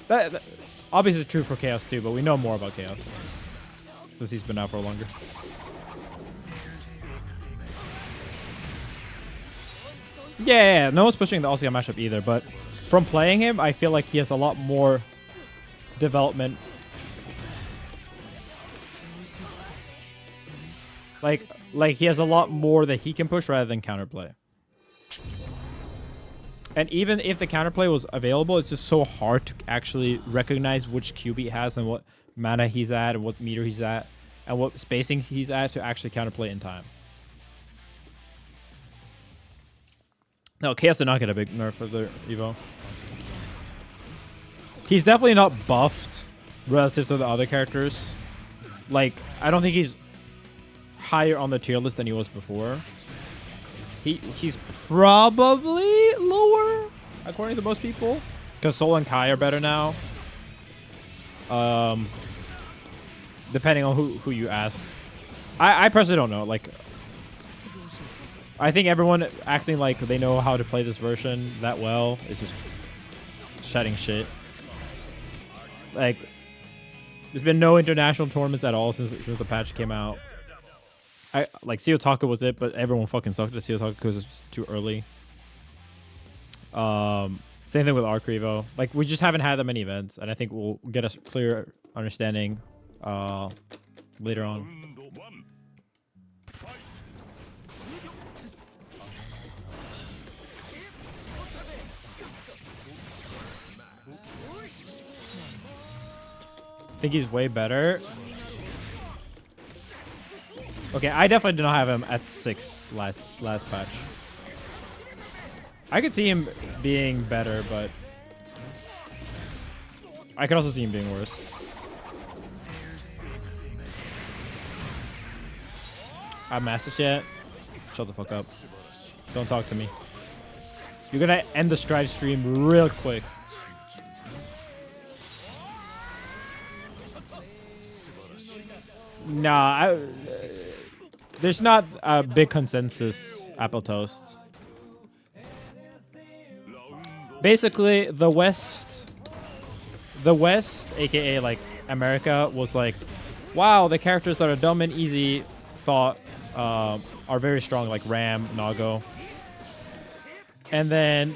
That obviously true for Chaos too, but we know more about Chaos since he's been out for longer. Yeah, no one's pushing the Asuka matchup either, but from playing him, I feel like he has a lot more development. Like he has a lot more that he can push rather than counterplay. And even if the counterplay was available, it's just so hard to actually recognize which QB he has and what mana he's at and what meter he's at and what spacing he's at to actually counterplay in time. No, Chaos did not get a big nerf for the Evo. He's definitely not buffed relative to the other characters. Like, I don't think he's higher on the tier list than he was before. He's probably lower, according to most people. Because Sol and Kai are better now. Depending on who you ask. I personally don't know. Like, I think everyone acting like they know how to play this version that well is just shedding shit. Like, there's been no international tournaments at all since the patch came out. Like, Seotaka was it, but everyone fucking sucked at Seotaka because it's too early. Same thing with Arc Revo. Like, we just haven't had that many events, and I think we'll get a clear understanding later on. I think he's way better. Okay, I definitely do not have him at 6 last patch. I could see him being better, but I could also see him being worse. I'm Masters yet? Shut the fuck up. Don't talk to me. You're gonna end the Strive stream real quick. Nah, there's not a big consensus Apple Toast. Basically, the West, aka like America, was like, wow, the characters that are dumb and easy thought are very strong, like Ram, Nago. And then,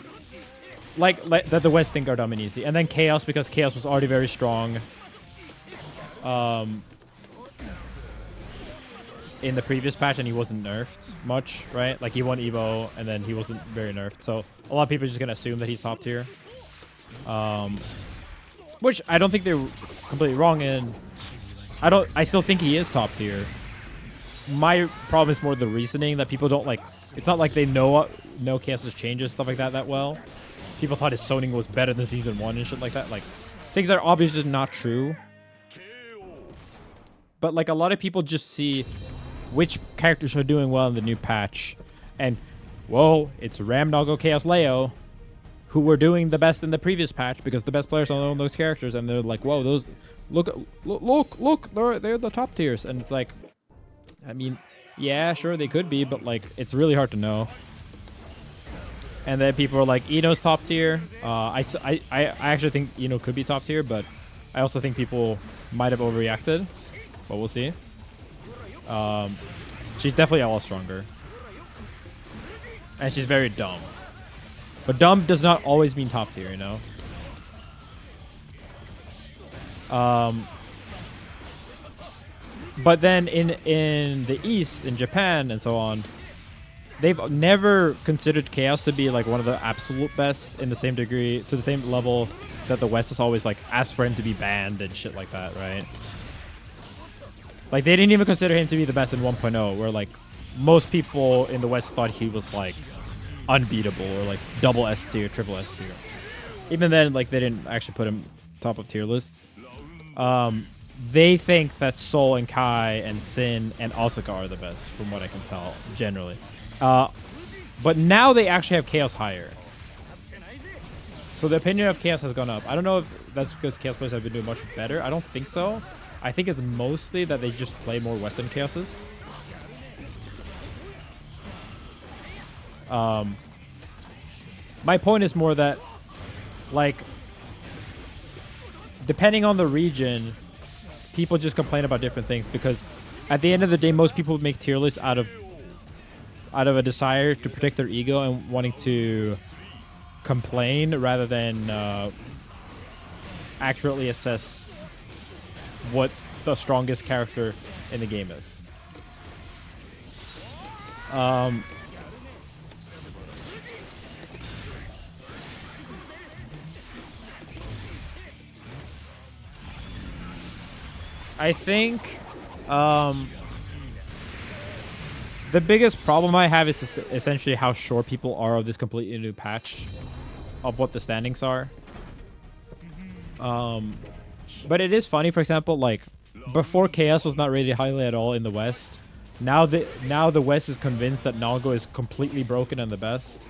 like that the West think are dumb and easy. And then Chaos, because Chaos was already very strong. In the previous patch, and he wasn't nerfed much, right? Like, he won Evo, and then he wasn't very nerfed. So a lot of people are just gonna assume that he's top tier, which I don't think they're completely wrong in. I still think he is top tier. My problem is more the reasoning that people don't like. It's not like they know Chaos's changes, stuff like that well. People thought his zoning was better than season 1 and shit like that. Like, things that are obviously not true. But like, a lot of people just see which characters are doing well in the new patch, and whoa, it's Ram, Nago, Chaos, Leo, who were doing the best in the previous patch because the best players own those characters, and they're like, whoa, those look, they're the top tiers, and it's like, I mean, yeah, sure they could be, but like, it's really hard to know. And then people are like, Eno's top tier. I actually think Eno could be top tier, but I also think people might have overreacted. But we'll see. She's definitely a lot stronger. And she's very dumb. But dumb does not always mean top tier, you know? But then in the East, in Japan and so on, they've never considered Chaos to be like one of the absolute best in the same degree, to the same level that the West has always like asked for him to be banned and shit like that, right? Like, they didn't even consider him to be the best in 1.0, where, like, most people in the West thought he was, like, unbeatable or, like, double S tier, triple S tier. Even then, like, they didn't actually put him top of tier lists. They think that Sol and Kai and Sin and Asuka are the best, from what I can tell, generally. But now they actually have Chaos higher. So the opinion of Chaos has gone up. I don't know if that's because Chaos players have been doing much better. I don't think so. I think it's mostly that they just play more Western Chaoses. My point is more that, like, depending on the region, people just complain about different things because at the end of the day, most people make tier lists out of a desire to protect their ego and wanting to complain rather than accurately assess what the strongest character in the game is. I think the biggest problem I have is essentially how sure people are of this completely new patch of what the standings are. But it is funny, for example, like before Chaos was not rated highly at all in the West. Now the West is convinced that Nago is completely broken and the best.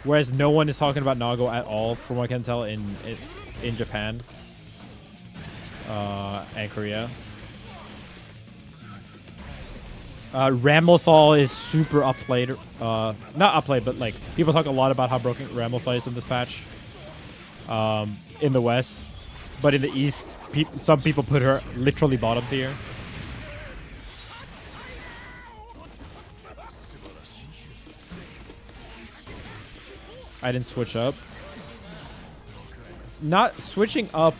Whereas no one is talking about Nago at all, from what I can tell, in Japan and Korea. Ramlethal is super upplayed. Not upplayed, but like people talk a lot about how broken Ramlethal is in this patch. In the West, but in the East, some people put her literally bottom tier. I didn't switch up. Not switching up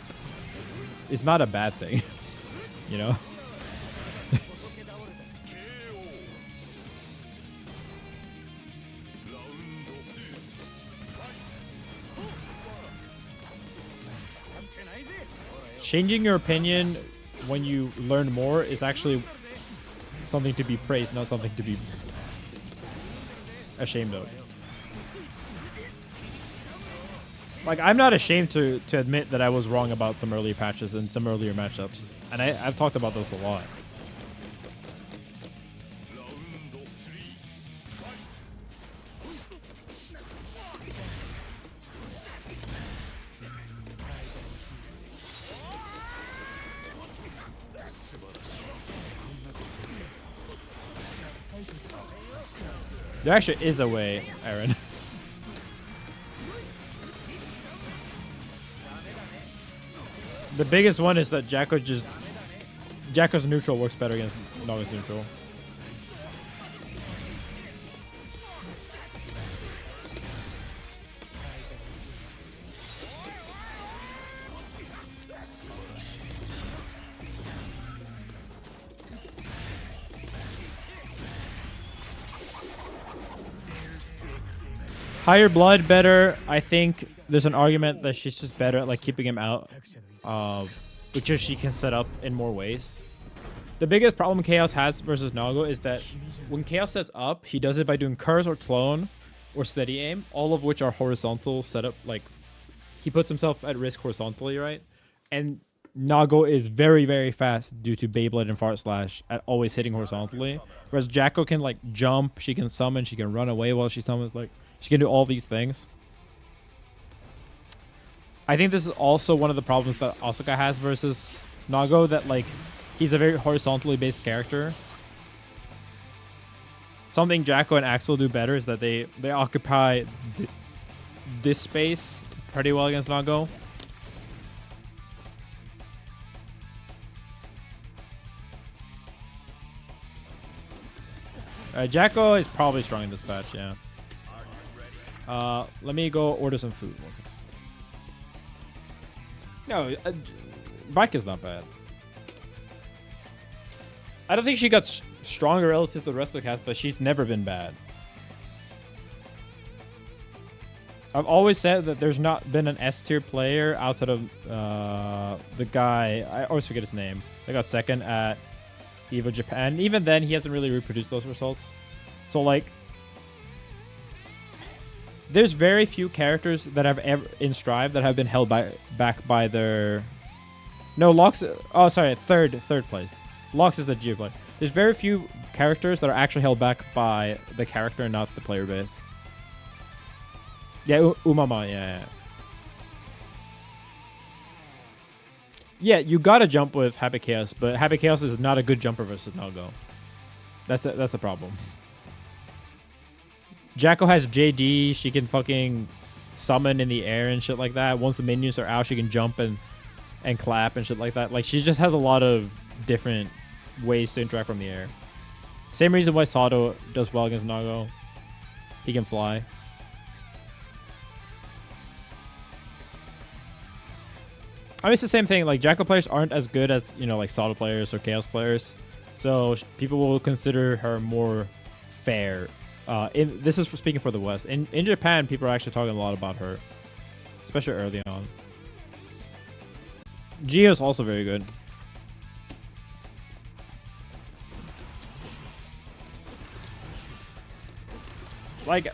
is not a bad thing, you know? Changing your opinion when you learn more is actually something to be praised, not something to be ashamed of. Like, I'm not ashamed to admit that I was wrong about some earlier patches and some earlier matchups. And I've talked about those a lot. There actually is a way, Aaron. The biggest one is that Jacko's neutral works better against Naga's neutral. Higher blood, better. I think there's an argument that she's just better at like keeping him out, because she can set up in more ways. The biggest problem Chaos has versus Nago is that when Chaos sets up, he does it by doing curse or clone or steady aim, all of which are horizontal setup. Like, he puts himself at risk horizontally, right? And Nago is very, very fast due to Beyblade and Fart Slash at always hitting horizontally. Whereas Jacko can like jump, she can summon, she can run away while she summons, like she can do all these things. I think this is also one of the problems that Asuka has versus Nago, that like he's a very horizontally based character. Something Jacko and Axel do better is that they occupy this space pretty well against Nago. Jacko is probably strong in this patch, yeah. Let me go order some food. No, Bike is not bad. I don't think she got stronger relative to the rest of the cast, but she's never been bad. I've always said that there's not been an S-tier player outside of the guy, I always forget his name. They got second at EVO Japan. Even then, he hasn't really reproduced those results. So, like, there's very few characters that have ever in Strive that have been held back by their... No, Lox... Oh, sorry, third place. Lox is the Geo player. There's very few characters that are actually held back by the character and not the player base. Yeah, Umama, yeah. Yeah, you gotta jump with Happy Chaos, but Happy Chaos is not a good jumper versus Nago. That's the problem. Jacko has JD. She can fucking summon in the air and shit like that. Once the minions are out, she can jump and clap and shit like that. Like, she just has a lot of different ways to interact from the air. Same reason why Sato does well against Nago. He can fly. I mean, it's the same thing. Like, Jackal players aren't as good as, you know, like Sato players or Chaos players. So people will consider her more fair. This is for speaking for the West. In Japan, people are actually talking a lot about her, especially early on. Gio's also very good. Like,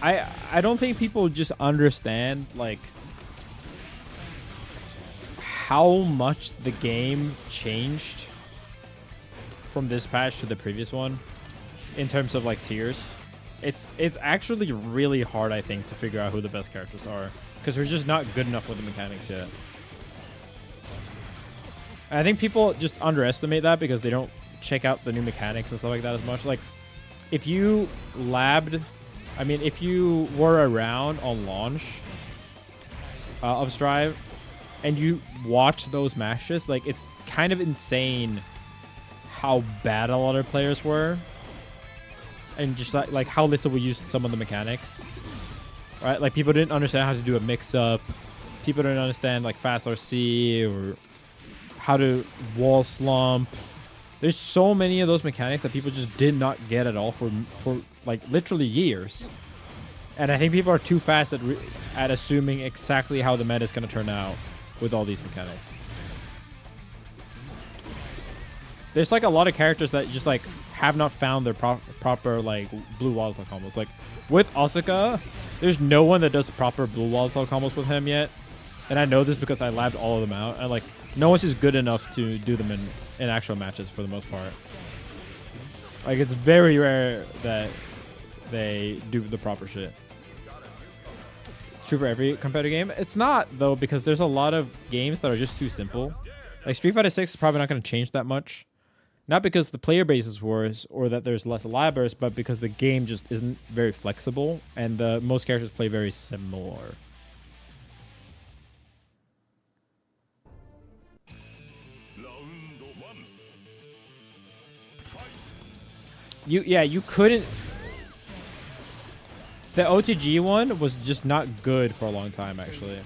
I don't think people just understand like how much the game changed from this patch to the previous one in terms of like tiers. It's actually really hard, I think, to figure out who the best characters are because we're just not good enough with the mechanics yet. I think people just underestimate that because they don't check out the new mechanics and stuff like that as much. Like, if you labbed, I mean, if you were around on launch of Strive and you watch those matches, like, it's kind of insane how bad a lot of players were and just like how little we used some of the mechanics, right? Like, people didn't understand how to do a mix-up. People didn't understand like fast RC or how to wall slump. There's so many of those mechanics that people just did not get at all for like literally years. And I think people are too fast at assuming exactly how the meta is going to turn out with all these mechanics. There's like a lot of characters that just like have not found their proper like blue wall slide combos. Like with Asuka, there's no one that does proper blue wall slide combos with him yet. And I know this because I labbed all of them out. And like no one's just good enough to do them in actual matches for the most part. Like, it's very rare that they do the proper shit. True for every competitive game. It's not, though, because there's a lot of games that are just too simple. Like, Street Fighter 6 is probably not going to change that much. Not because the player base is worse or that there's less labbers, but because the game just isn't very flexible and most characters play very similar. You couldn't. The OTG one was just not good for a long time, actually.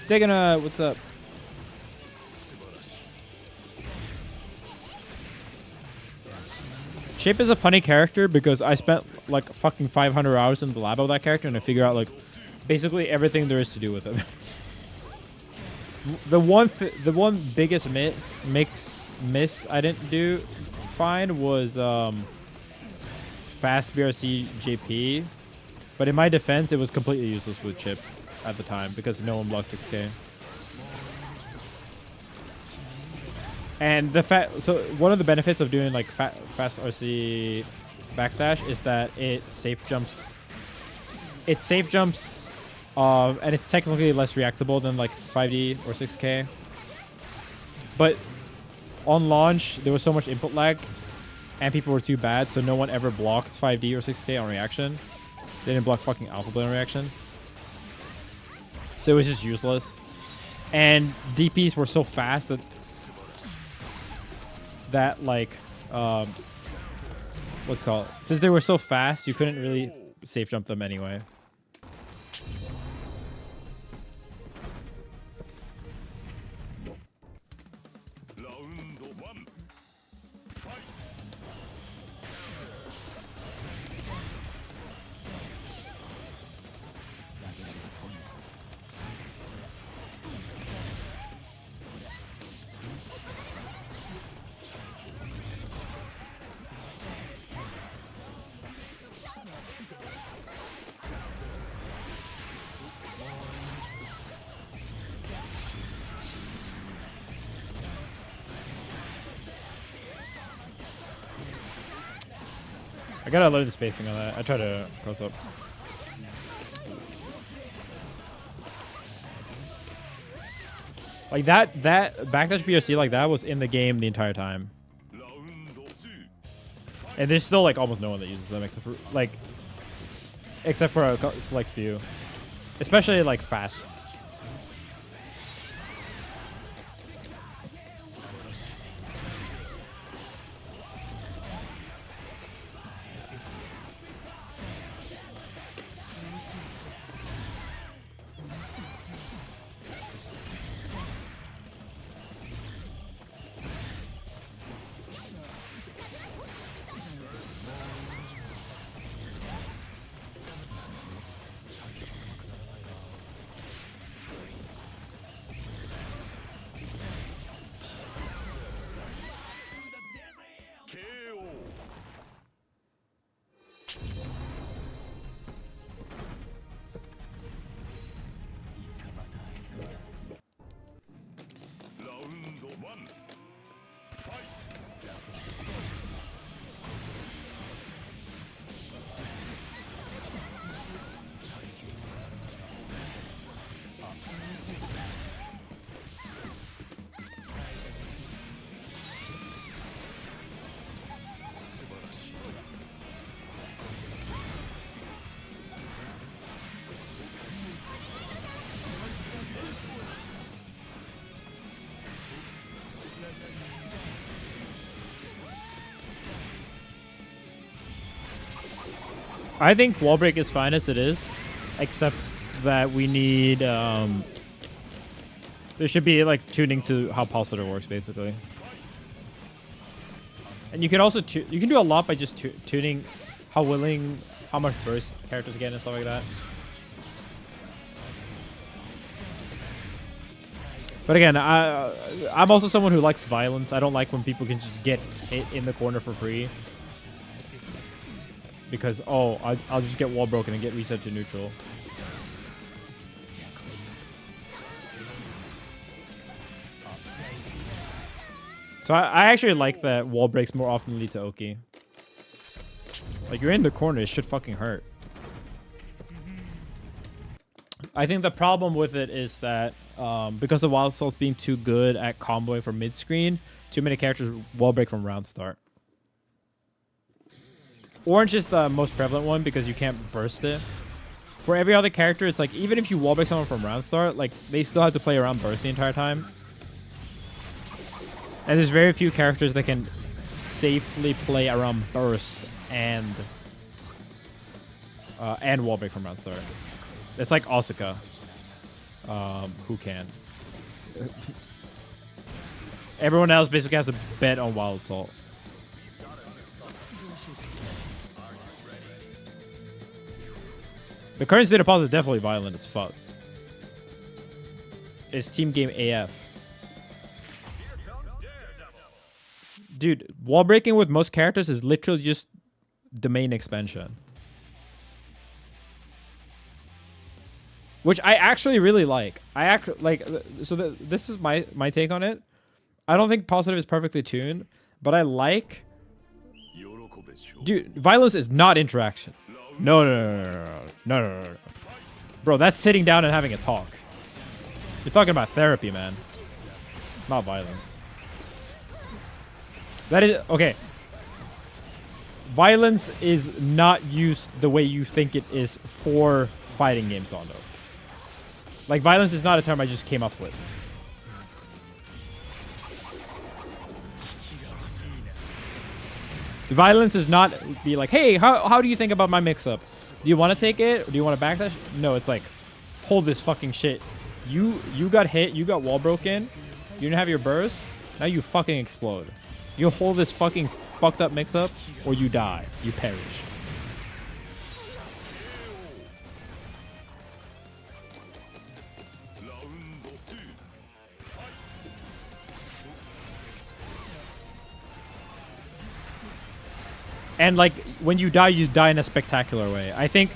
Digging what's up? Chipp is a funny character because I spent like fucking 500 hours in the lab of that character and I figure out like basically everything there is to do with him. The one biggest miss I didn't find was fast BRC JP, but in my defense, it was completely useless with Chipp at the time because no one blocked 6K. And so one of the benefits of doing like fast RC backdash is that it safe jumps. And it's technically less reactable than like 5D or 6K. But on launch, there was so much input lag and people were too bad, so no one ever blocked 5D or 6K on reaction. They didn't block fucking Alpha Blade on reaction. So it was just useless. And DPs were so fast that like, what's it called? Since they were so fast, you couldn't really safe jump them anyway. I gotta load the spacing on that. I try to close up. Like that backdash BRC like that was in the game the entire time. And there's still like almost no one that uses them except for a select few. Especially like fast. I think wall break is fine as it is, except that we need there should be like tuning to how pulse hitter works basically. And you can also you can do a lot by just tuning how much burst characters get and stuff like that. But again, I'm also someone who likes violence. I don't like when people can just get hit in the corner for free. Because, oh, I'll just get wall broken and get reset to neutral. So I actually like that wall breaks more often lead to Oki. Like, you're in the corner, it should fucking hurt. I think the problem with it is that because of Wild Assault being too good at comboing from mid-screen, too many characters wall break from round start. Orange is the most prevalent one because you can't burst it. For every other character, it's like, even if you wall break someone from round start, like, they still have to play around burst the entire time. And there's very few characters that can safely play around burst and wall break from round start. It's like Asuka, who can. Everyone else basically has to bet on Wild Assault. The current state of pause is definitely violent as fuck. It's team game AF. Dude, wall breaking with most characters is literally just domain expansion. Which I actually really like. This is my take on it. I don't think positive is perfectly tuned, but I like... Dude, violence is not interactions. No. Bro, that's sitting down and having a talk. You're talking about therapy, man. Not violence. That is... Okay. Violence is not used the way you think it is for fighting games, Zondo. Like, violence is not a term I just came up with. Violence is not be like, hey, how do you think about my mix-up? Do you want to take it? Or do you want to backdash? No, it's like, hold this fucking shit. You got hit. You got wall broken. You didn't have your burst. Now you fucking explode. You hold this fucking fucked up mix-up, or you die. You perish. And, like, when you die in a spectacular way. I think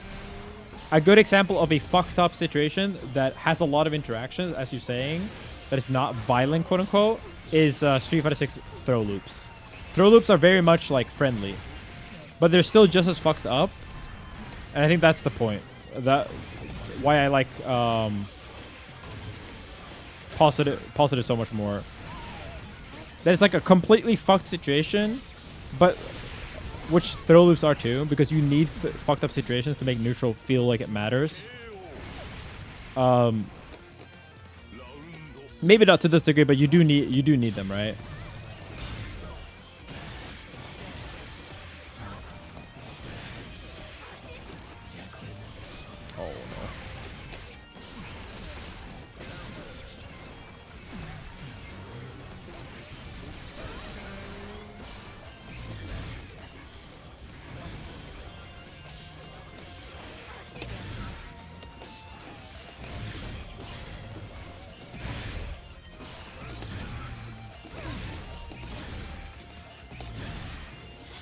a good example of a fucked up situation that has a lot of interactions, as you're saying, that is not violent, quote-unquote, is Street Fighter 6 Throw Loops. Throw Loops are very much, like, friendly. But they're still just as fucked up. And I think that's the point. Why I like positive so much more. That it's like a completely fucked situation, but which throw loops are too, because you need fucked up situations to make neutral feel like it matters. Maybe not to this degree, but you do need them, right?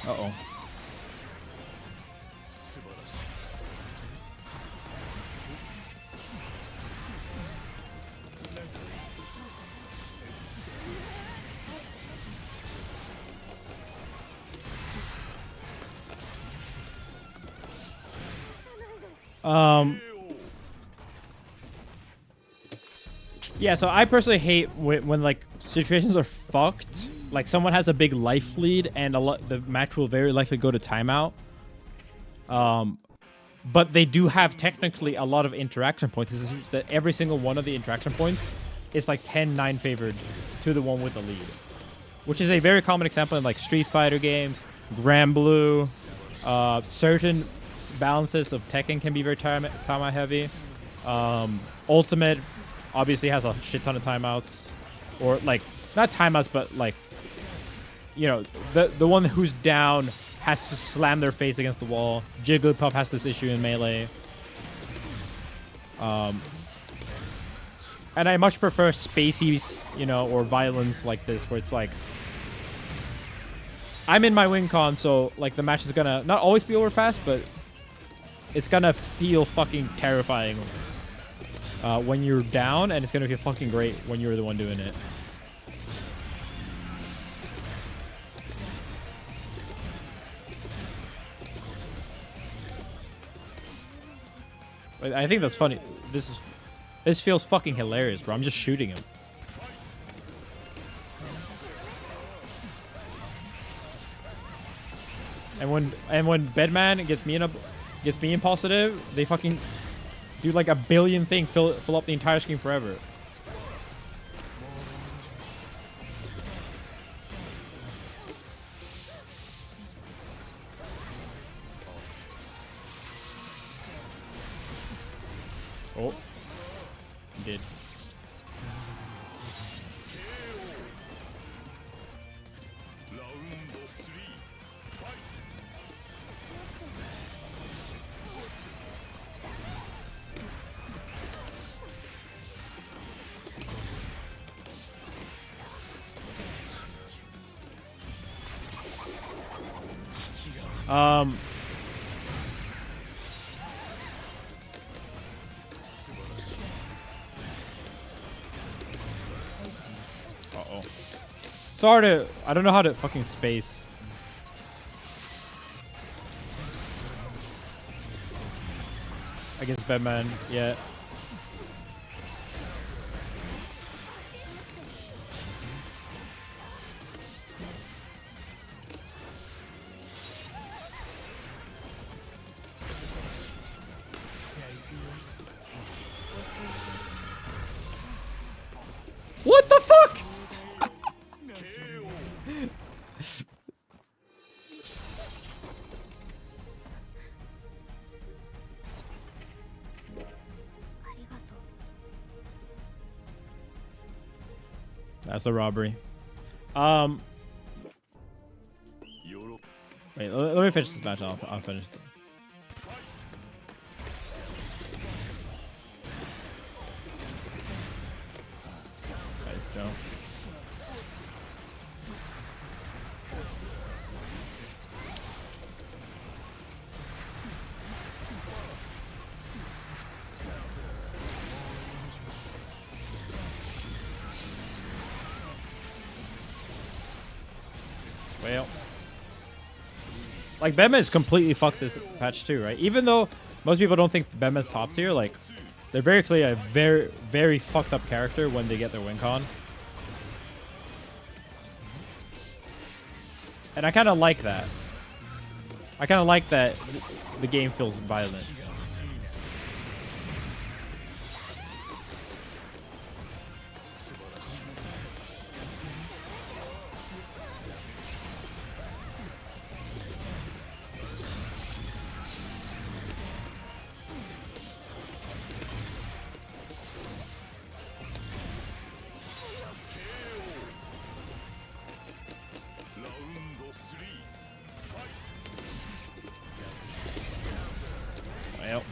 Uh-oh. Yeah, so I personally hate when like situations are fucked. Like someone has a big life lead and the match will very likely go to timeout. But they do have technically a lot of interaction points. It's just that every single one of the interaction points is like 10-9 favored to the one with the lead, which is a very common example in like Street Fighter games, Grand Blue, certain balances of Tekken can be very timeout heavy. Ultimate obviously has a shit ton of timeouts, or like not timeouts, but like, you know, the one who's down has to slam their face against the wall. Jigglypuff has this issue in Melee. And I much prefer spacies, you know, or violence like this, where it's like, I'm in my win con, so like the match is gonna not always be over fast, but it's gonna feel fucking terrifying when you're down, and it's gonna feel fucking great when you're the one doing it. I think that's funny. This feels fucking hilarious, bro. I'm just shooting him. And when Bedman gets me in positive, they fucking do like a billion things, fill up the entire screen forever. Oh, he did. Uh-oh. Sorry to... I don't know how to fucking space. Against Bedman, yeah. What the fuck? That's a robbery. Wait, let me finish this match. I'll finish it. Nice jump. Well, like Bedman's completely fucked this patch too, right? Even though most people don't think Bedman's top tier, like They're very clearly a very, very fucked up character when they get their win con. And I kind of like that. I kind of like that the game feels violent. Well.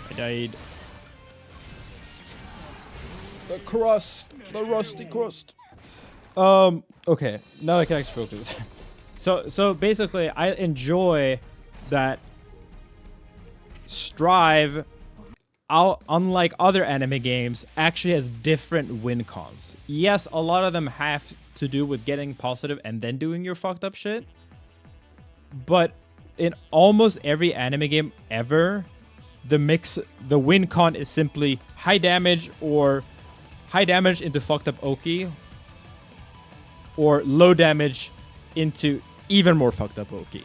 I died. The crust. The rusty crust. Okay. Now I can actually focus. So basically, I enjoy that Strive, unlike other anime games, actually has different win cons. Yes, a lot of them have to do with getting positive and then doing your fucked up shit. But in almost every anime game ever, the win con is simply high damage or high damage into fucked up Oki, or low damage into even more fucked up Oki.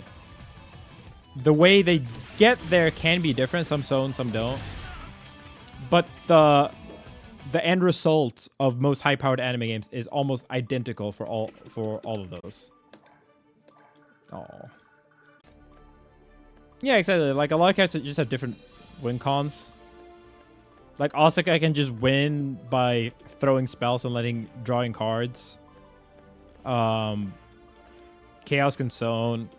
The way they get there can be different. Some so and some don't. But the end result of most high-powered anime games is almost identical for all of those. Oh. Yeah, exactly. Like a lot of characters just have different win cons. Like Asuka can just win by throwing spells and drawing cards. Chaos can zone.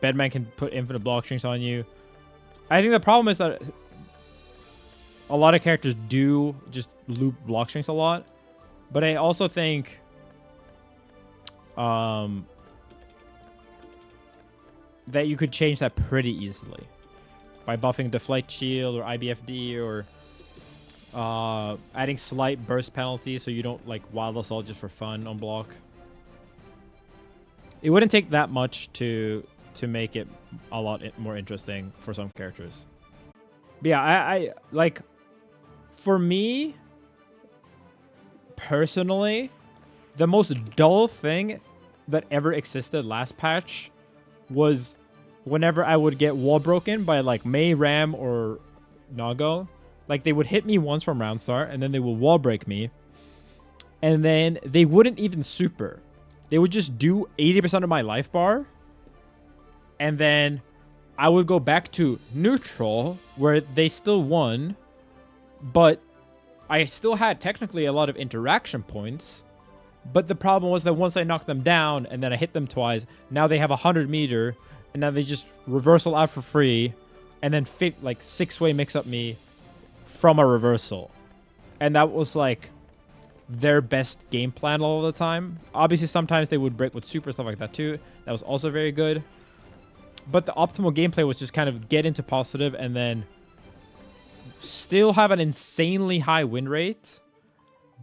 Bedman can put infinite block strings on you. I think the problem is that a lot of characters do just loop block strings a lot. But I also think that you could change that pretty easily by buffing Deflect Shield or IBFD or adding slight burst penalty so you don't like Wild Assault just for fun on block. It wouldn't take that much to make it a lot more interesting for some characters. But yeah, I like, for me personally, the most dull thing that ever existed last patch was whenever I would get wall broken by like Mei, Ram, or Nago. Like they would hit me once from round start and then they would wall break me. And then they wouldn't even super. They would just do 80% of my life bar. And then I would go back to neutral where they still won. But I still had technically a lot of interaction points. But the problem was that once I knocked them down and then I hit them twice, now they have 100 meter. And now they just reversal out for free. And then like 6-way mix up me from a reversal. And that was like their best game plan all the time. Obviously, sometimes they would break with super stuff like that too. That was also very good. But the optimal gameplay was just kind of get into positive and then still have an insanely high win rate,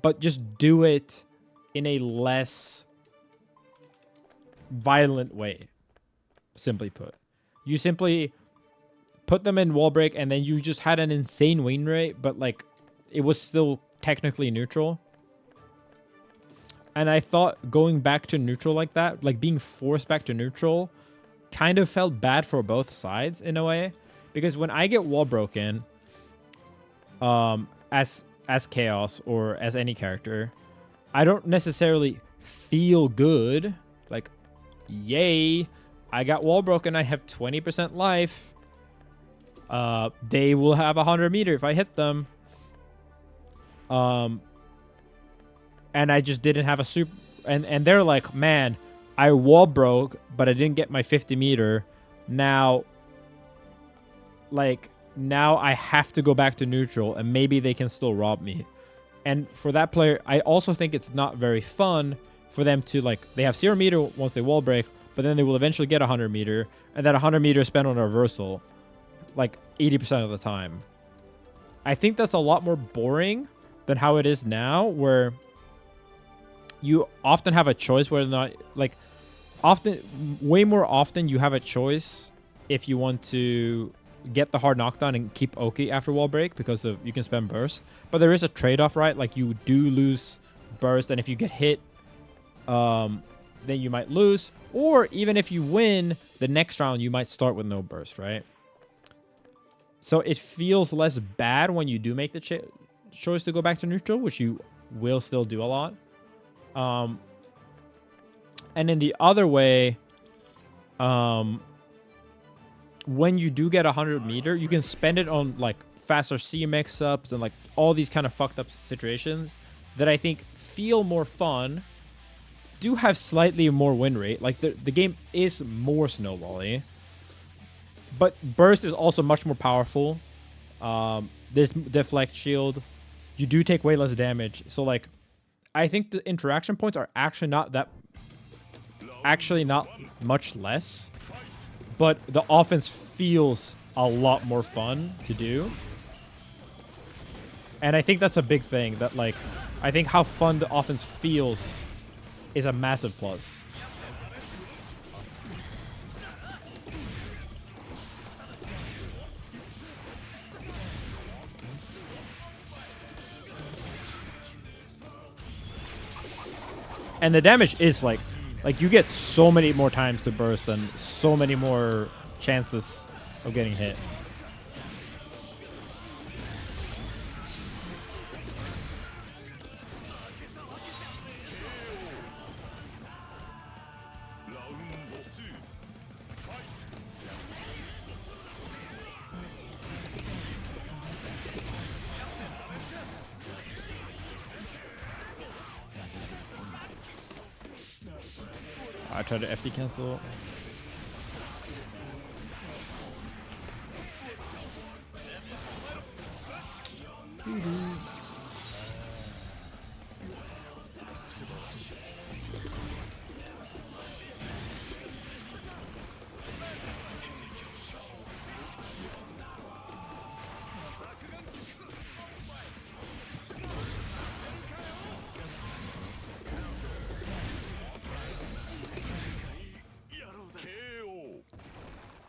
but just do it in a less violent way. Simply put. You simply put them in wall break and then you just had an insane win rate, but like it was still technically neutral. And I thought going back to neutral like that, like being forced back to neutral, kind of felt bad for both sides in a way. Because when I get wall broken, as Chaos or as any character, I don't necessarily feel good. Like, yay, I got wall broken, I have 20% life. They will have 100 meter if I hit them. And I just didn't have a super, and they're like, man, I wall broke, but I didn't get my 50 meter. Now I have to go back to neutral, and maybe they can still rob me. And for that player, I also think it's not very fun for them to, like, they have 0 meter once they wall break, but then they will eventually get 100 meter, and that 100 meter is spent on a reversal, like 80% of the time. I think that's a lot more boring than how it is now, where you often have a choice whether or not, like, way more often you have a choice if you want to get the hard knockdown and keep Oki after wall break because of you can spend burst. But there is a trade-off, right? Like, you do lose burst, and if you get hit, then you might lose. Or even if you win the next round, you might start with no burst, right? So it feels less bad when you do make the choice to go back to neutral, which you will still do a lot. And in the other way, when you do get 100 meter, you can spend it on like faster C mix-ups and like all these kind of fucked up situations that I think feel more fun, do have slightly more win rate. Like the game is more snowbally, but burst is also much more powerful. There's deflect shield. You do take way less damage. So like, I think the interaction points are actually not much less, but the offense feels a lot more fun to do. And I think that's a big thing, that like, I think how fun the offense feels is a massive plus. And the damage is like you get so many more times to burst and so many more chances of getting hit. I tried to FD cancel.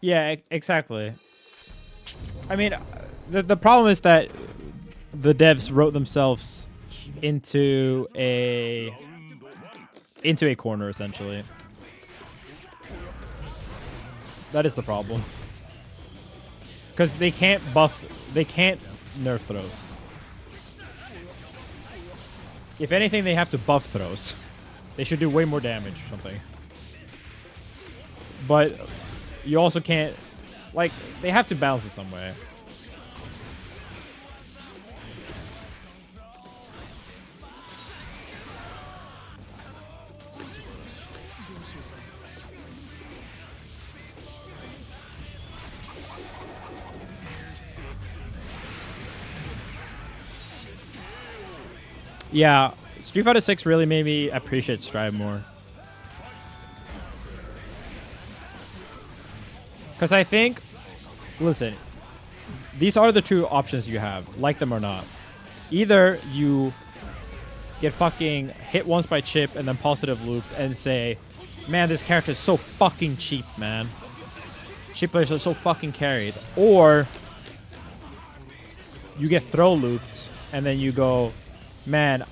Yeah, exactly. I mean, the problem is that the devs wrote themselves into a corner, essentially. That is the problem. Because they can't nerf throws. If anything, they have to buff throws. They should do way more damage or something. But you also can't, like, they have to balance it some way. Yeah, Street Fighter 6 really made me appreciate Strive more. Because I think, listen, these are the two options you have, like them or not. Either you get fucking hit once by Chipp and then positive looped and say, man, this character is so fucking cheap, man. Chipp players are so fucking carried. Or you get throw looped and then you go, man,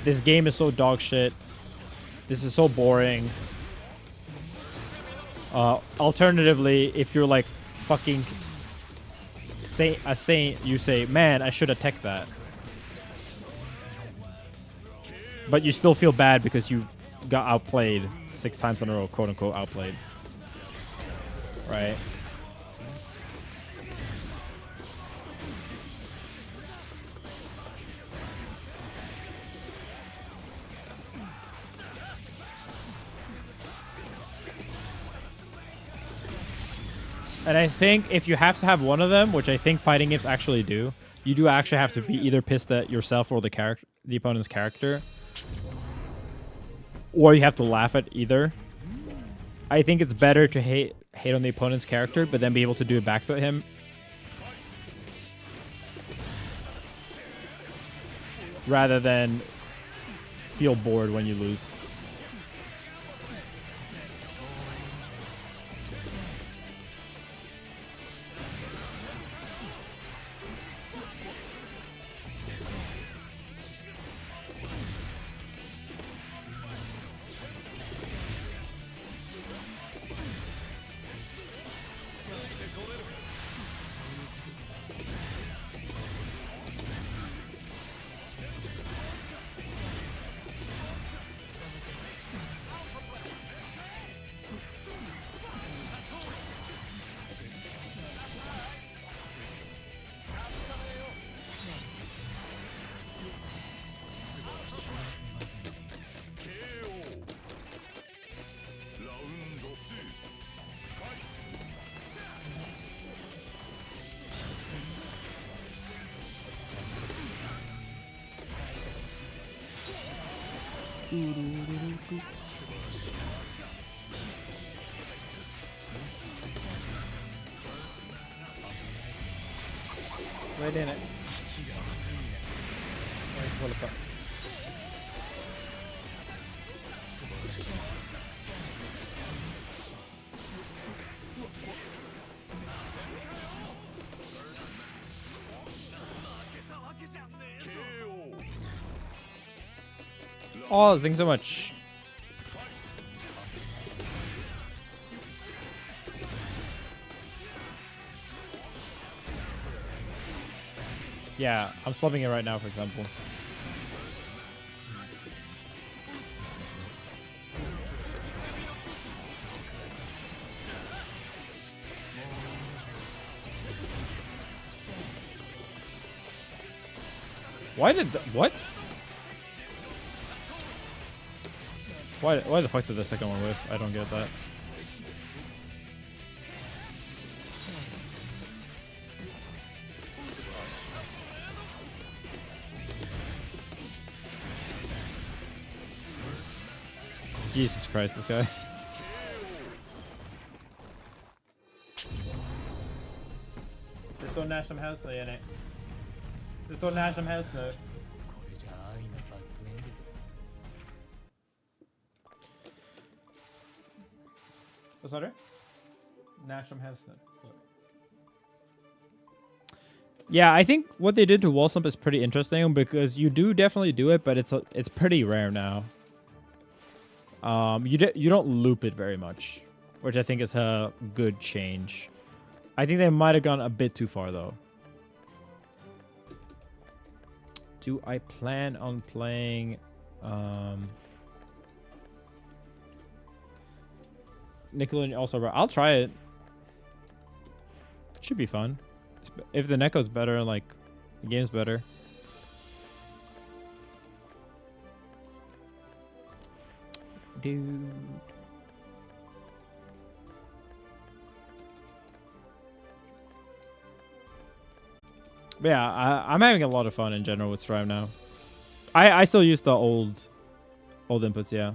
this game is so dog shit. This is so boring. Alternatively, if you're like fucking a saint, you say, man, I should have teched that. But you still feel bad because you got outplayed 6 times in a row, quote unquote outplayed. Right? And I think if you have to have one of them, which I think fighting games actually do, you do actually have to be either pissed at yourself or the opponent's character, or you have to laugh at either. I think it's better to hate on the opponent's character, but then be able to do it back to him, rather than feel bored when you lose. Right in it. What is up? Oh, thanks so much. Yeah, I'm slumming it right now, for example. Why did what? Why the fuck did the second one whiff? I don't get that. Jesus Christ, this guy. Det står när som helst nu, Jenny. Det står när som helst nu. Vad sa du? När som helst nu. Yeah, I think what they did to wall slump is pretty interesting because you do definitely do it, but it's pretty rare now. You don't loop it very much, which I think is a good change. I think they might have gone a bit too far though. Do I plan on playing Nickelodeon also? I'll try it. Should be fun. If the Necko's better and like the game's better. Dude. But yeah, I'm having a lot of fun in general with Strive now. I still use the old inputs, yeah.